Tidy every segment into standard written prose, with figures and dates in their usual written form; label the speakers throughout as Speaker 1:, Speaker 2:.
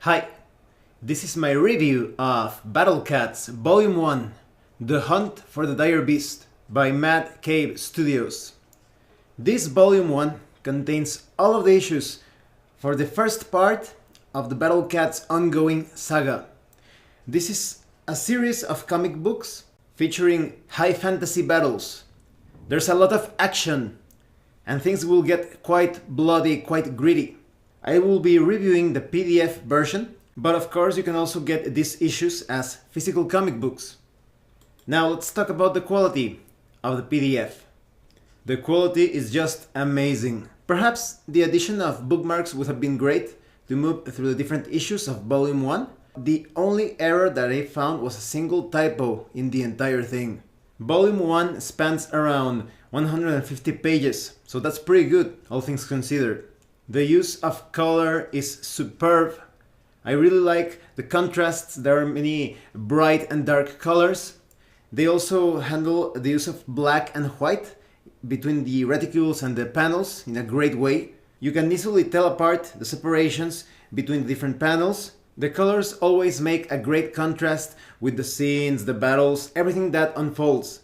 Speaker 1: Hi, this is my review of Battlecats Volume 1, The Hunt for the Dire Beast by Mad Cave Studios. This Volume 1 contains all of the issues for the first part of the Battlecats ongoing saga. This is a series of comic books featuring high fantasy battles. There's a lot of action and things will get quite bloody, quite gritty. I will be reviewing the PDF version, but of course you can also get these issues as physical comic books. Now let's talk about the quality of the PDF. The quality is just amazing. Perhaps the addition of bookmarks would have been great to move through the different issues of Volume 1. The only error that I found was a single typo in the entire thing. Volume 1 spans around 150 pages, so that's pretty good, all things considered. The use of color is superb. I really like the contrasts. There are many bright and dark colors. They also handle the use of black and white between the reticules and the panels in a great way. You can easily tell apart the separations between the different panels. The colors always make a great contrast with the scenes, the battles, everything that unfolds.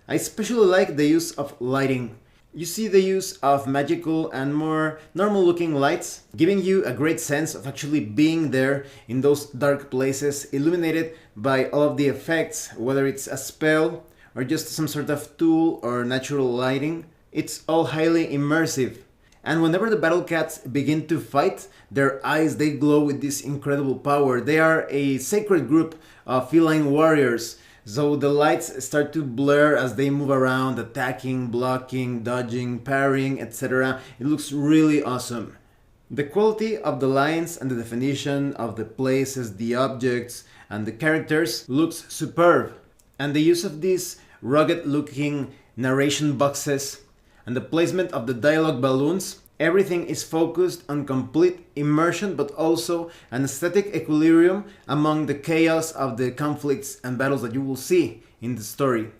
Speaker 1: I especially like the use of lighting. You see the use of magical and more normal looking lights, giving you a great sense of actually being there in those dark places, illuminated by all of the effects, whether it's a spell or just some sort of tool or natural lighting. It's all highly immersive. And whenever the Battlecats begin to fight, their eyes, they glow with this incredible power. They are a sacred group of feline warriors. So the lights start to blur as they move around, attacking, blocking, dodging, parrying, etc. It looks really awesome. The quality of the lines and the definition of the places, the objects, and the characters looks superb. And the use of these rugged looking narration boxes and the placement of the dialogue balloons, everything is focused on complete immersion but also an aesthetic equilibrium among the chaos of the conflicts and battles that you will see in the story.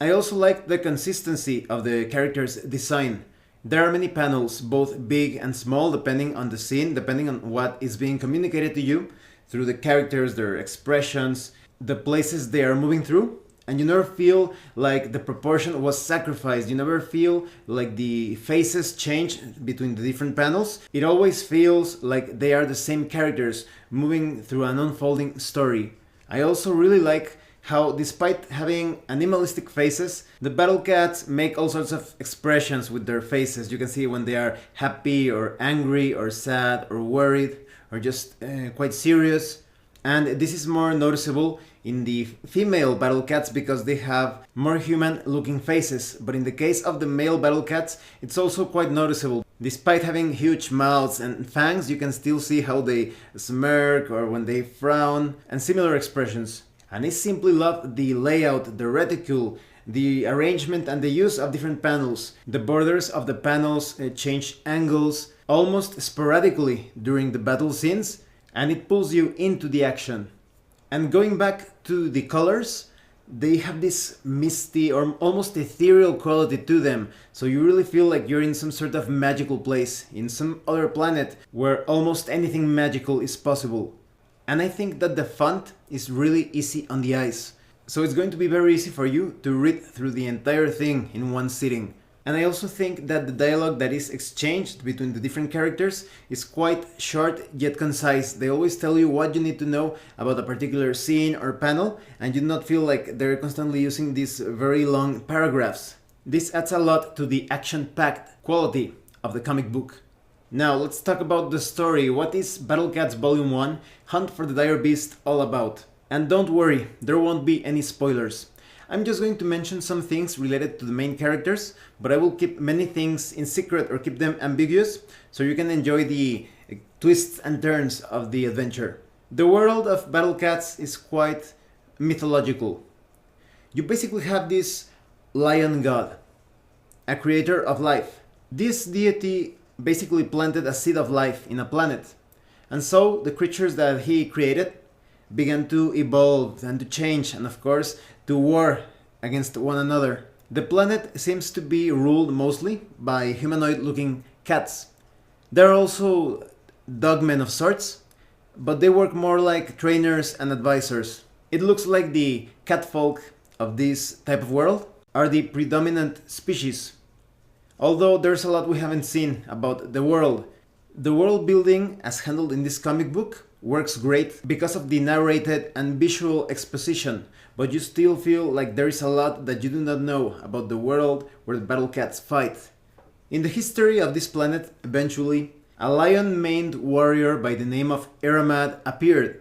Speaker 1: I also like the consistency of the characters' design. There are many panels, both big and small, depending on the scene, depending on what is being communicated to you through the characters, their expressions, the places they are moving through. And you never feel like the proportion was sacrificed. You never feel like the faces change between the different panels. It always feels like they are the same characters moving through an unfolding story. I also really like how, despite having animalistic faces, the Battlecats make all sorts of expressions with their faces. You can see when they are happy or angry or sad or worried or just quite serious. And this is more noticeable in the female Battlecats because they have more human looking faces, but in the case of the male Battlecats it's also quite noticeable. Despite having huge mouths and fangs, you can still see how they smirk or when they frown and similar expressions. And I simply love the layout, the reticule, the arrangement and the use of different panels. The borders of the panels change angles almost sporadically during the battle scenes, and it pulls you into the action. And going back to the colors, they have this misty or almost ethereal quality to them, so you really feel like you're in some sort of magical place, in some other planet where almost anything magical is possible. And I think that the font is really easy on the eyes, so it's going to be very easy for you to read through the entire thing in one sitting. And I also think that the dialogue that is exchanged between the different characters is quite short yet concise. They always tell you what you need to know about a particular scene or panel, and you do not feel like they're constantly using these very long paragraphs. This adds a lot to the action-packed quality of the comic book. Now let's talk about the story. What is Battlecats Volume 1, Hunt for the Dire Beast all about? And don't worry, there won't be any spoilers. I'm just going to mention some things related to the main characters, but I will keep many things in secret or keep them ambiguous so you can enjoy the twists and turns of the adventure. The world of Battlecats is quite mythological. You basically have this lion god, a creator of life. This deity basically planted a seed of life in a planet, and so the creatures that he created began to evolve and to change and of course to war against one another. The planet seems to be ruled mostly by humanoid looking cats. There are also dogmen of sorts, but they work more like trainers and advisors. It looks like the catfolk of this type of world are the predominant species. Although there's a lot we haven't seen about the world. The world building, as handled in this comic book, works great because of the narrated and visual exposition, but you still feel like there is a lot that you do not know about the world where the Battlecats fight. In the history of this planet, eventually, a lion-maned warrior by the name of Eramad appeared.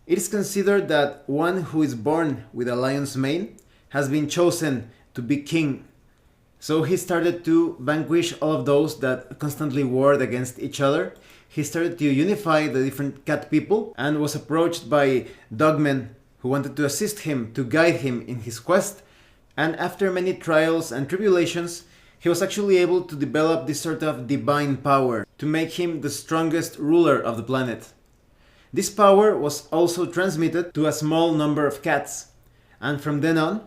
Speaker 1: It is considered that one who is born with a lion's mane has been chosen to be king. So he started to vanquish all of those that constantly warred against each other. He started to unify the different cat people and was approached by dogmen who wanted to assist him, to guide him in his quest. And after many trials and tribulations, he was actually able to develop this sort of divine power to make him the strongest ruler of the planet. This power was also transmitted to a small number of cats, and from then on,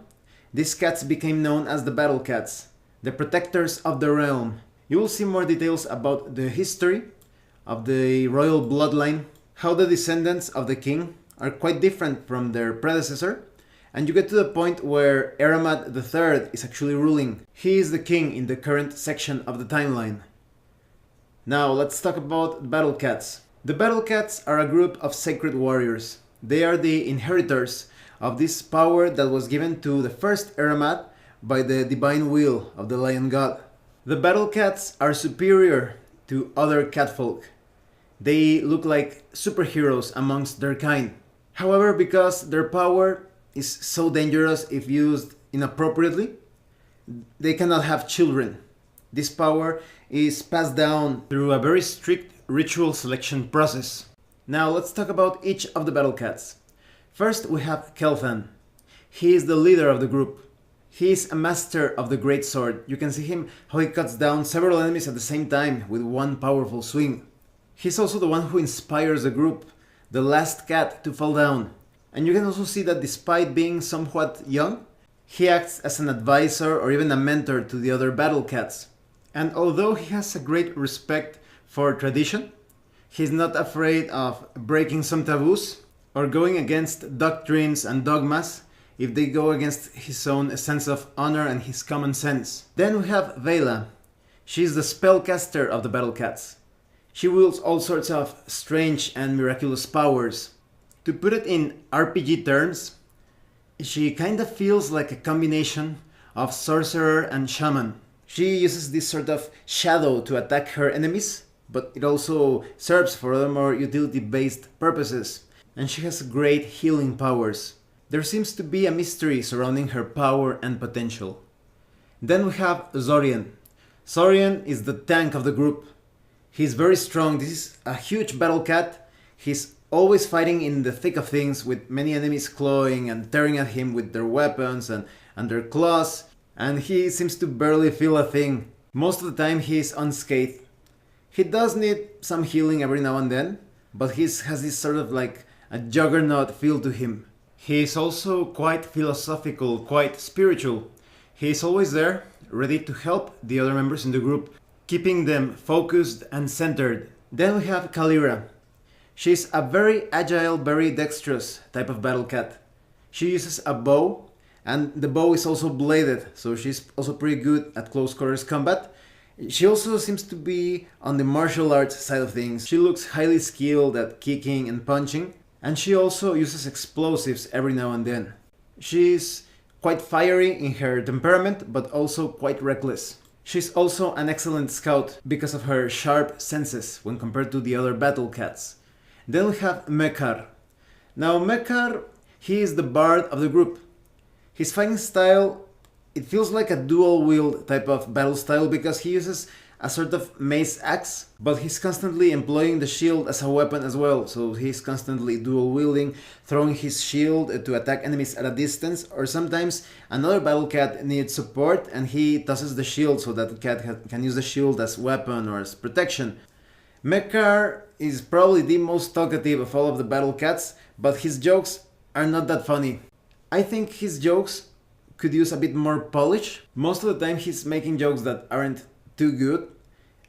Speaker 1: these cats became known as the Battlecats, the protectors of the realm. You will see more details about the history of the royal bloodline, how the descendants of the king are quite different from their predecessor, and you get to the point where Eramad III is actually ruling. He is the king in the current section of the timeline. Now let's talk about Battlecats. The Battlecats are a group of sacred warriors. They are the inheritors of this power that was given to the first Eramad by the divine will of the Lion God. The Battlecats are superior to other catfolk. They look like superheroes amongst their kind. However, because their power is so dangerous if used inappropriately, they cannot have children. This power is passed down through a very strict ritual selection process. Now let's talk about each of the Battlecats. First we have Kelthan. He is the leader of the group. He is a master of the great sword. You can see him how he cuts down several enemies at the same time with one powerful swing. He's also the one who inspires the group, the last cat to fall down. And you can also see that despite being somewhat young, he acts as an advisor or even a mentor to the other Battlecats. And although he has a great respect for tradition, he's not afraid of breaking some taboos or going against doctrines and dogmas if they go against his own sense of honor and his common sense. Then we have Vela. She's the spellcaster of the Battlecats. She wields all sorts of strange and miraculous powers. To put it in RPG terms, she kind of feels like a combination of sorcerer and shaman. She uses this sort of shadow to attack her enemies, but it also serves for other more utility-based purposes, and she has great healing powers. There seems to be a mystery surrounding her power and potential. Then we have Zorian. Zorian is the tank of the group. He's very strong. This is a huge Battlecat. He's always fighting in the thick of things with many enemies clawing and tearing at him with their weapons and their claws, and he seems to barely feel a thing. Most of the time he is unscathed. He does need some healing every now and then, but he has this sort of like a juggernaut feel to him. He is also quite philosophical, quite spiritual. He is always there, ready to help the other members in the group, keeping them focused and centered. Then we have Kalira. She's a very agile, very dexterous type of Battlecat. She uses a bow, and the bow is also bladed, so she's also pretty good at close quarters combat. She also seems to be on the martial arts side of things. She looks highly skilled at kicking and punching, and she also uses explosives every now and then. She's quite fiery in her temperament, but also quite reckless. She's also an excellent scout because of her sharp senses when compared to the other Battlecats. Then we have Mekar. Now Mekar, he is the bard of the group. His fighting style, it feels like a dual wield type of battle style because he uses a sort of mace axe, but he's constantly employing the shield as a weapon as well. So he's constantly dual wielding, throwing his shield to attack enemies at a distance, or sometimes another Battlecat needs support and he tosses the shield so that the cat can use the shield as weapon or as protection. Mekar is probably the most talkative of all of the Battlecats, but his jokes are not that funny. I think his jokes could use a bit more polish. Most of the time he's making jokes that aren't too good,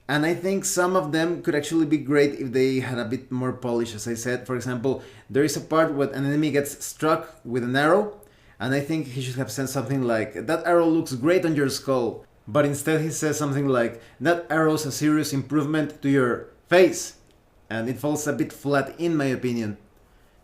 Speaker 1: And I think some of them could actually be great if they had a bit more polish. As I said, for example, there is a part where an enemy gets struck with an arrow, and I think he should have said something like, "That arrow looks great on your skull." But instead he says something like, "That arrow's a serious improvement to your face." And it falls a bit flat in my opinion.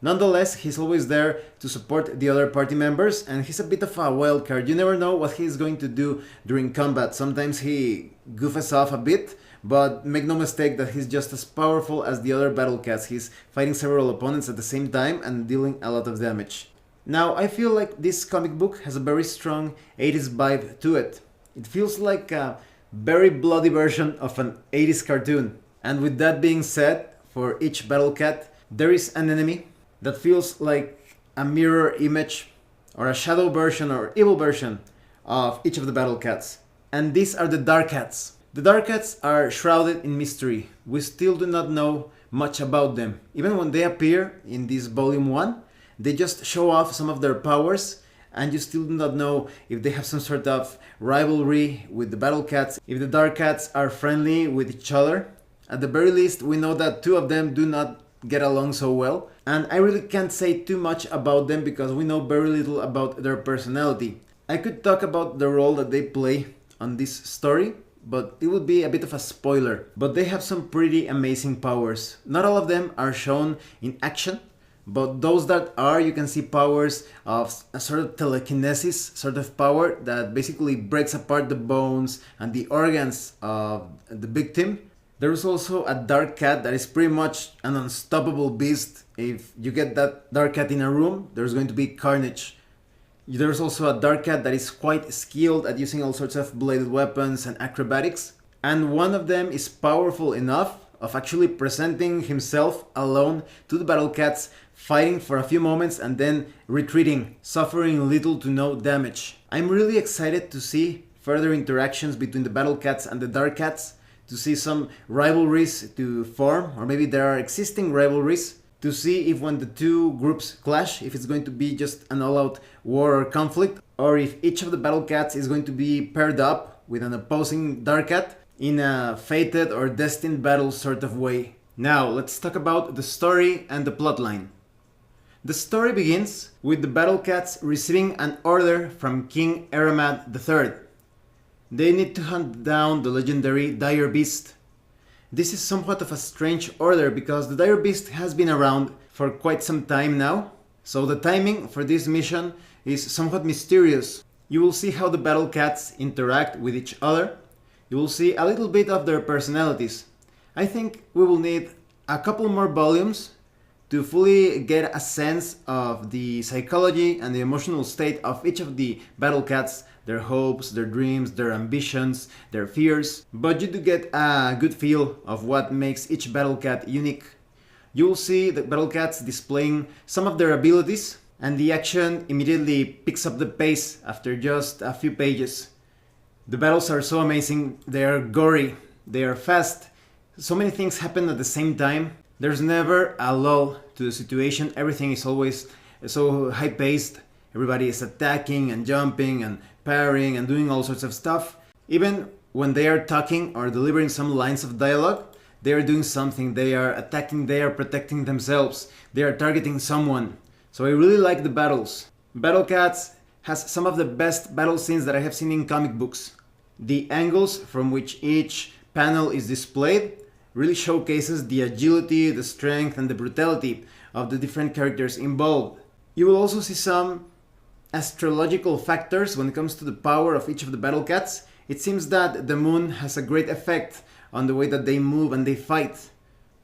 Speaker 1: Nonetheless, he's always there to support the other party members, and he's a bit of a wild card. You never know what he's going to do during combat. Sometimes he goofs off a bit, but make no mistake that he's just as powerful as the other Battlecats. He's fighting several opponents at the same time and dealing a lot of damage. Now, I feel like this comic book has a very strong 80s vibe to it. It feels like a very bloody version of an 80s cartoon. And with that being said, for each Battlecat, there is an enemy that feels like a mirror image or a shadow version or evil version of each of the Battlecats. And these are the Darkcats. The Darkcats are shrouded in mystery. We still do not know much about them. Even when they appear in this volume 1, they just show off some of their powers, and you still do not know if they have some sort of rivalry with the Battlecats, if the Darkcats are friendly with each other. At the very least, we know that two of them do not get along so well, and I really can't say too much about them because we know very little about their personality. I could talk about the role that they play on this story, but it would be a bit of a spoiler. But they have some pretty amazing powers. Not all of them are shown in action, but those that are, you can see powers of a sort of telekinesis sort of power that basically breaks apart the bones and the organs of the victim. There's also a dark cat that is pretty much an unstoppable beast. If you get that dark cat in a room, there's going to be carnage. There's also a dark cat that is quite skilled at using all sorts of bladed weapons and acrobatics. And one of them is powerful enough of actually presenting himself alone to the Battlecats, fighting for a few moments and then retreating, suffering little to no damage. I'm really excited to see further interactions between the Battlecats and the Darkcats, to see some rivalries to form, or maybe there are existing rivalries, to see if when the two groups clash, if it's going to be just an all-out war or conflict, or if each of the Battlecats is going to be paired up with an opposing Darkcat in a fated or destined battle sort of way. Now, let's talk about the story and the plotline. The story begins with the Battlecats receiving an order from King Eramad III. They need to hunt down the legendary Dire Beast. This is somewhat of a strange order because the Dire Beast has been around for quite some time now, so the timing for this mission is somewhat mysterious. You will see how the Battlecats interact with each other. You will see a little bit of their personalities. I think we will need a couple more volumes to fully get a sense of the psychology and the emotional state of each of the Battlecats, their hopes, their dreams, their ambitions, their fears, but you do get a good feel of what makes each Battlecat unique. You will see the Battlecats displaying some of their abilities, and the action immediately picks up the pace after just a few pages. The battles are so amazing, they are gory, they are fast, so many things happen at the same time. There's never a lull to the situation, everything is always so high-paced. Everybody is attacking and jumping and parrying and doing all sorts of stuff. Even when they are talking or delivering some lines of dialogue, they are doing something. They are attacking, they are protecting themselves, they are targeting someone. So I really like the battles. Battlecats has some of the best battle scenes that I have seen in comic books. The angles from which each panel is displayed really showcases the agility, the strength, and the brutality of the different characters involved. You will also see some astrological factors when it comes to the power of each of the Battlecats. It seems that the moon has a great effect on the way that they move and they fight.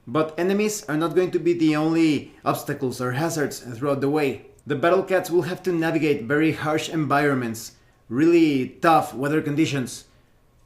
Speaker 1: But enemies are not going to be the only obstacles or hazards throughout the way. The Battlecats will have to navigate very harsh environments, really tough weather conditions.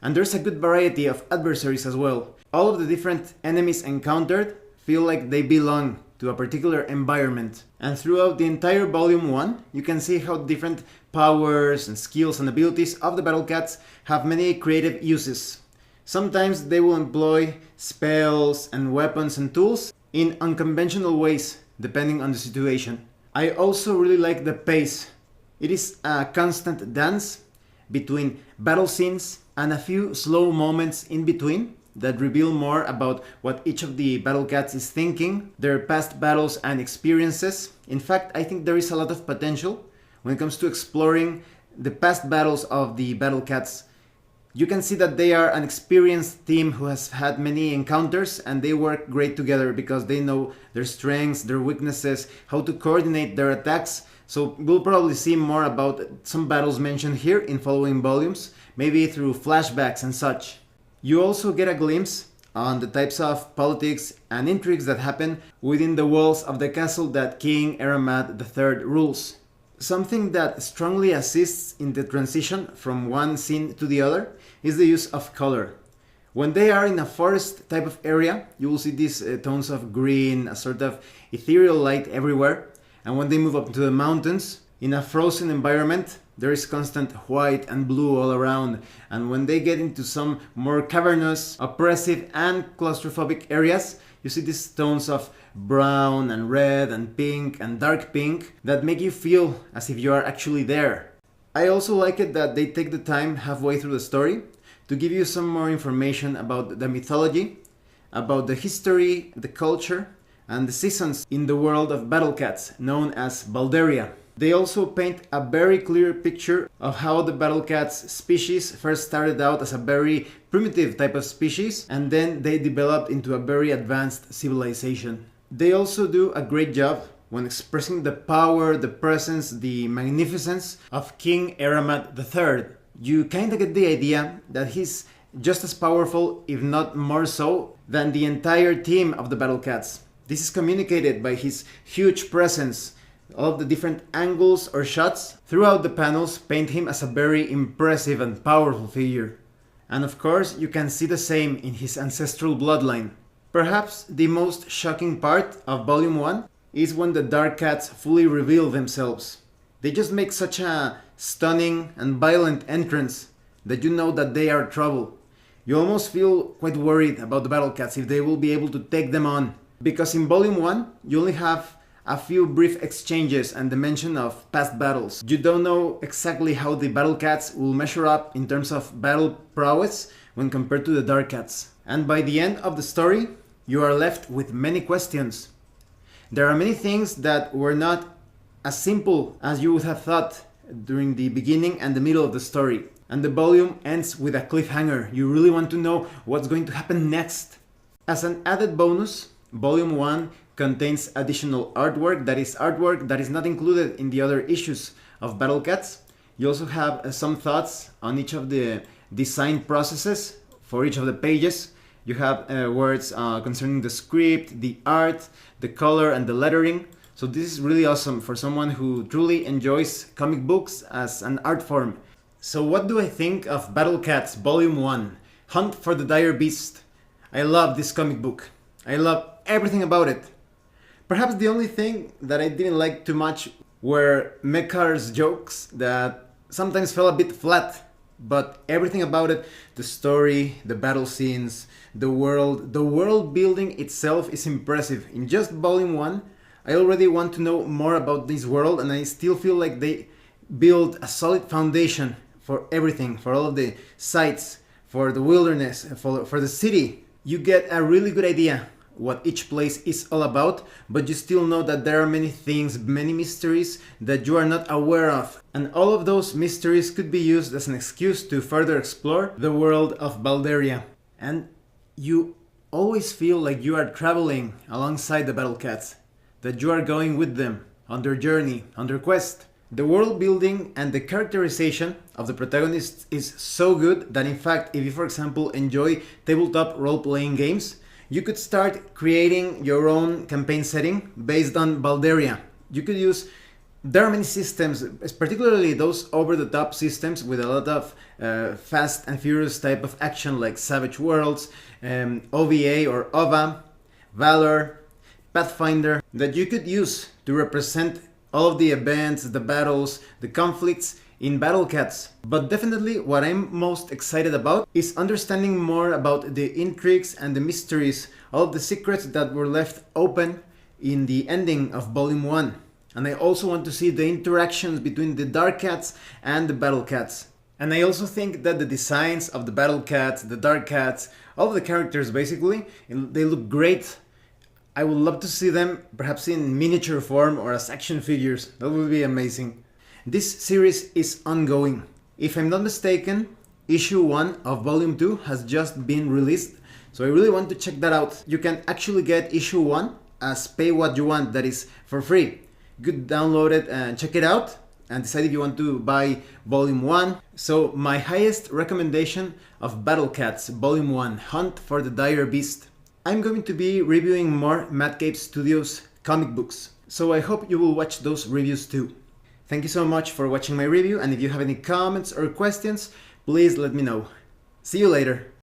Speaker 1: And there's a good variety of adversaries as well. All of the different enemies encountered feel like they belong to a particular environment. And throughout the entire volume 1, you can see how different powers and skills and abilities of the Battlecats have many creative uses. Sometimes they will employ spells and weapons and tools in unconventional ways, depending on the situation. I also really like the pace. It is a constant dance between battle scenes and a few slow moments in between. that reveal more about what each of the Battlecats is thinking, their past battles and experiences. In fact, I think there is a lot of potential when it comes to exploring the past battles of the Battlecats. You can see that they are an experienced team who has had many encounters, and they work great together because they know their strengths, their weaknesses, how to coordinate their attacks. So we'll probably see more about some battles mentioned here in following volumes, maybe through flashbacks and such. You also get a glimpse on the types of politics and intrigues that happen within the walls of the castle that King Eramat III rules. Something that strongly assists in the transition from one scene to the other is the use of color. When they are in a forest type of area, you will see these tones of green, a sort of ethereal light everywhere. And when they move up to the mountains, in a frozen environment, there is constant white and blue all around. And when they get into some more cavernous, oppressive and claustrophobic areas, you see these tones of brown and red and pink and dark pink that make you feel as if you are actually there. I also like it that they take the time halfway through the story to give you some more information about the mythology, about the history, the culture, and the seasons in the world of Battlecats, known as Balderia. They also paint a very clear picture of how the Battlecats species first started out as a very primitive type of species, and then they developed into a very advanced civilization. They also do a great job when expressing the power, the presence, the magnificence of King Eramat III. You kinda get the idea that he's just as powerful, if not more so, than the entire team of the Battlecats. This is communicated by his huge presence. All of the different angles or shots throughout the panels paint him as a very impressive and powerful figure. And of course, you can see the same in his ancestral bloodline. Perhaps the most shocking part of Volume 1 is when the Dark Cats fully reveal themselves. They just make such a stunning and violent entrance that you know that they are trouble. You almost feel quite worried about the Battlecats if they will be able to take them on. Because in Volume 1, you only have a few brief exchanges and the mention of past battles. You don't know exactly how the Battlecats will measure up in terms of battle prowess when compared to the Dark Cats. And by the end of the story, you are left with many questions. There are many things that were not as simple as you would have thought during the beginning and the middle of the story. And the volume ends with a cliffhanger. You really want to know what's going to happen next. As an added bonus, Volume 1 contains additional artwork that is not included in the other issues of Battlecats. You also have some thoughts on each of the design processes for each of the pages. You have words concerning the script, the art, the color and the lettering. So this is really awesome for someone who truly enjoys comic books as an art form. So what do I think of Battlecats Volume 1, Hunt for the Dire Beast? I love this comic book. I love everything about it. Perhaps the only thing that I didn't like too much were Mekar's jokes that sometimes fell a bit flat. But everything about it, the story, the battle scenes, the world building itself is impressive. In just Volume 1, I already want to know more about this world, and I still feel like they build a solid foundation for everything, for all of the sites, for the wilderness, for the city. You get a really good idea what each place is all about, but you still know that there are many things, many mysteries that you are not aware of. And all of those mysteries could be used as an excuse to further explore the world of Balderia. And you always feel like you are traveling alongside the Battlecats, that you are going with them on their journey, on their quest. The world building and the characterization of the protagonists is so good that in fact, if you for example enjoy tabletop role-playing games, you could start creating your own campaign setting based on Balderia. You could use, there are many systems, particularly those over-the-top systems with a lot of fast and furious type of action like Savage Worlds, OVA or OVA, Valor, Pathfinder, that you could use to represent all of the events, the battles, the conflicts in Battlecats. But definitely what I'm most excited about is understanding more about the intrigues and the mysteries, all of the secrets that were left open in the ending of Volume 1. And I also want to see the interactions between the Dark Cats and the Battlecats. And I also think that the designs of the Battlecats, the Dark Cats, all of the characters basically, they look great. I would love to see them perhaps in miniature form or as action figures. That would be amazing. This series is ongoing. If I'm not mistaken, issue 1 of volume 2 has just been released, so I really want to check that out. You can actually get issue 1 as pay what you want, that is for free. You could download it and check it out and decide if you want to buy volume 1. So my highest recommendation of Battlecats volume 1, Hunt for the Dire Beast. I'm going to be reviewing more Matt Cave Studios comic books, so I hope you will watch those reviews too. Thank you so much for watching my review, and if you have any comments or questions, please let me know. See you later!